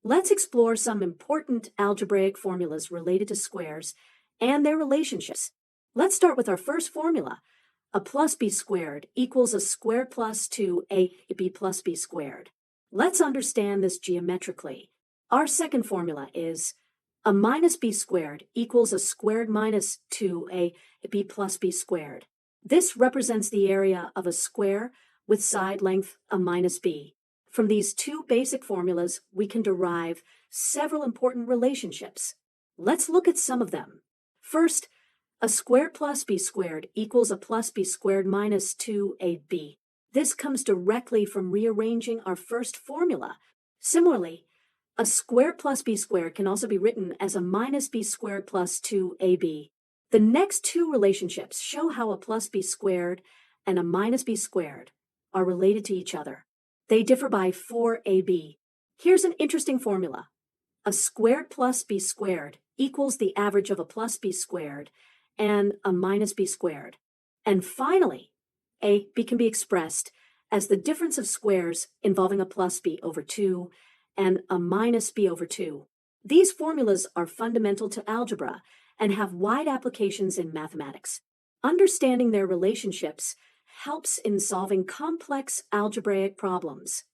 Let's explore some important algebraic formulas related to squares and their relationships. Let's start with our first formula. A plus b squared equals a squared plus 2ab plus b squared. Let's understand this geometrically. Our second formula is a minus b squared equals a squared minus 2ab plus b squared. This represents the area of a square with side length a minus b. From these two basic formulas, we can derive several important relationships. Let's look at some of them. First, a squared plus b squared equals a plus b squared minus 2ab. This comes directly from rearranging our first formula. Similarly, a squared plus b squared can also be written as a minus b squared plus 2ab. The next two relationships show how a plus b squared and a minus b squared are related to each other. They differ by 4ab. Here's an interesting formula. A squared plus b squared equals the average of a plus b squared and a minus b squared. And finally, b can be expressed as the difference of squares involving a plus b over 2 and a minus b over 2. These formulas are fundamental to algebra and have wide applications in mathematics. Understanding their relationships helps in solving complex algebraic problems.